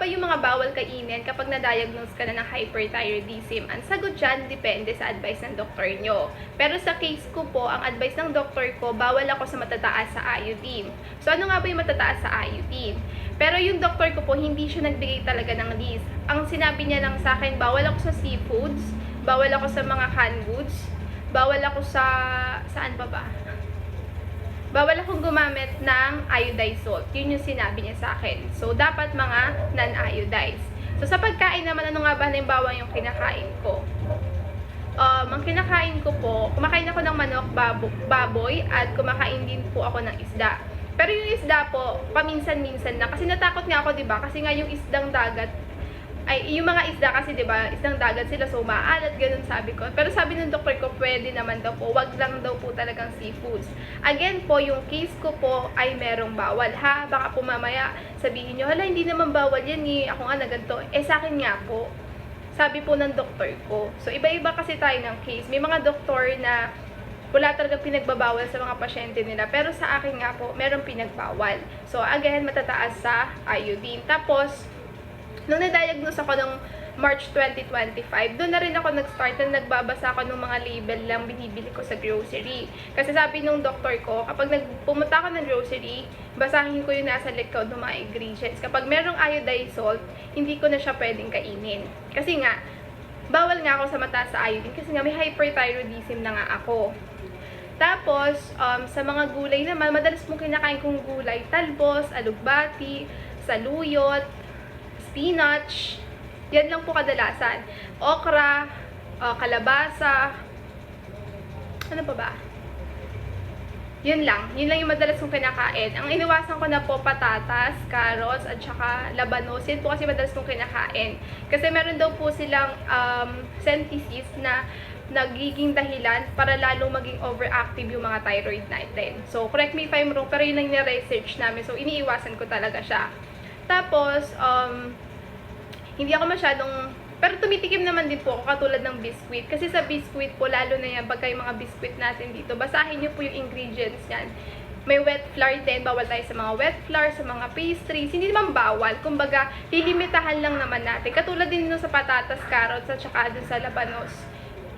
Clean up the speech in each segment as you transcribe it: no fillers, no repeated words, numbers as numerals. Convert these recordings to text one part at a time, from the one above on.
ba yung mga bawal kainin kapag na-diagnose ka na ng hyperthyroidism? Ang sagot dyan, depende sa advice ng doktor nyo. Pero sa case ko po, ang advice ng doktor ko, bawal ako sa matataas sa iodine. So ano nga ba yung matataas sa iodine? Pero yung doktor ko po, hindi siya nagbigay talaga ng list. Ang sinabi niya lang sa akin, bawal ako sa seafoods, bawal ako sa mga canned goods, bawal ako sa... saan pa ba? Bawal akong gumamit ng iodized salt. Yun yung sinabi niya sa akin. So, dapat mga non-iodized. So, sa pagkain naman, ano nga ba halimbawa yung kinakain ko? Ang kinakain ko po, kumakain ako ng manok, baboy, at kumakain din po ako ng isda. Pero yung isda po, paminsan-minsan na. Kasi natakot nga ako, diba? Kasi nga yung isdang dagat, ay, yung mga isda kasi, diba, isdang dagat sila, so maalat, ganun sabi ko. Pero sabi ng doktor ko, pwede naman daw po, wag lang daw po talagang seafoods. Again po, yung case ko po ay merong bawal, ha? Baka po mamaya sabihin nyo, hala, hindi naman bawal yan eh, ako nga na ganito. Sa akin nga po, sabi po ng doktor ko. So, iba-iba kasi tayo ng case. May mga doktor na wala talaga pinagbabawal sa mga pasyente nila. Pero sa akin nga po, merong pinagbawal. So, again, matataas sa iodine. Tapos, nung na-diagnose ako ng March 2025, doon na rin ako nag-start na nagbabasa ako ng mga label lang binibili ko sa grocery. Kasi sabi nung doktor ko, kapag pumunta ako ng grocery, basahin ko yung nasa likod ng mga ingredients. Kapag merong iodized salt, hindi ko na siya pwedeng kainin. Kasi nga, bawal nga ako sa mataas sa iodine kasi nga may hyperthyroidism na nga ako. Tapos, sa mga gulay naman, madalas mong kinakain kong gulay, talbos, alugbati, saluyot, spinach, yan lang po kadalasan. Okra, kalabasa, ano pa ba? Yun lang yung madalas kong kinakain. Ang iniwasan ko na po, patatas, carrots, at saka labanos. Yan po kasi madalas kong kinakain. Kasi meron daw po silang synthesis na nagiging dahilan para lalong maging overactive yung mga thyroid natin. So, correct me if I'm wrong, pero yun ang ni-research namin. So, iniiwasan ko talaga siya. Tapos, hindi ako masyadong, pero tumitikim naman din po ako katulad ng biscuit. Kasi sa biscuit po, lalo na yan, pagka yung mga biscuit natin dito, basahin nyo po yung ingredients yan. May wet flour din, bawal tayo sa mga wet flour, sa mga pastries, hindi naman bawal. Kumbaga, lilimitahan lang naman natin. Katulad din nung sa patatas, carrots, at saka dun sa labanos.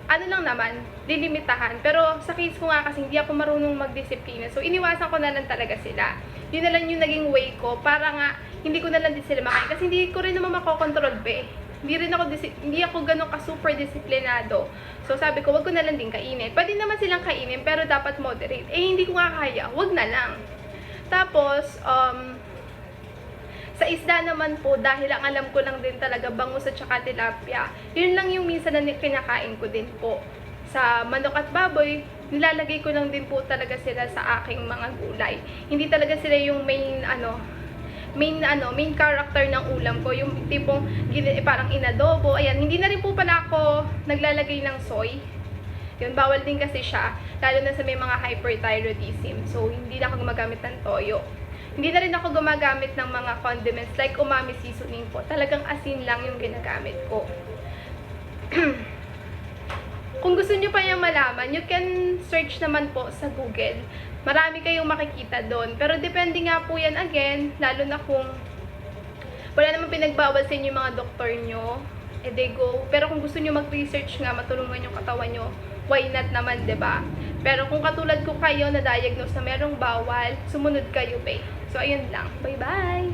Ano lang naman, lilimitahan. Pero sa case ko nga kasi hindi ako marunong magdisiplina. So, iniwasan ko na lang talaga sila. Yun na lang yung naging way ko para nga hindi ko na lang din sila makain. Kasi hindi ko rin naman makokontrol be. Hindi ako ganun ka-super disiplinado. So, sabi ko, wag ko na lang din kainin. Pwede naman silang kainin, pero dapat moderate. Hindi ko nga kaya. Wag na lang. Tapos, sa isda naman po, dahil ang alam ko lang din talaga, bangus at saka tilapia, yun lang yung minsan na kinakain ko din po. Sa manok at baboy, nilalagay ko lang din po talaga sila sa aking mga gulay. Hindi talaga sila yung main character ng ulam ko, yung tipong parang inadobo. Ayan, hindi na rin po pala ako naglalagay ng soy. Yun, bawal din kasi siya, lalo na sa may mga hyperthyroidism. So, hindi na ako gumagamit ng toyo. Hindi na rin ako gumagamit ng mga condiments like umami seasoning po. Talagang asin lang yung ginagamit ko. Kung gusto nyo pa yung malaman, you can search naman po sa Google. Marami kayong makikita doon. Pero depende nga po yan again, lalo na kung wala naman pinagbawal sa inyo yung mga doktor nyo, they go. Pero kung gusto nyo mag-research nga, matulungan yung katawan nyo, why not naman, 'di ba? Pero kung katulad ko kayo na diagnose na merong bawal, sumunod kayo, babe. So, ayun lang. Bye-bye!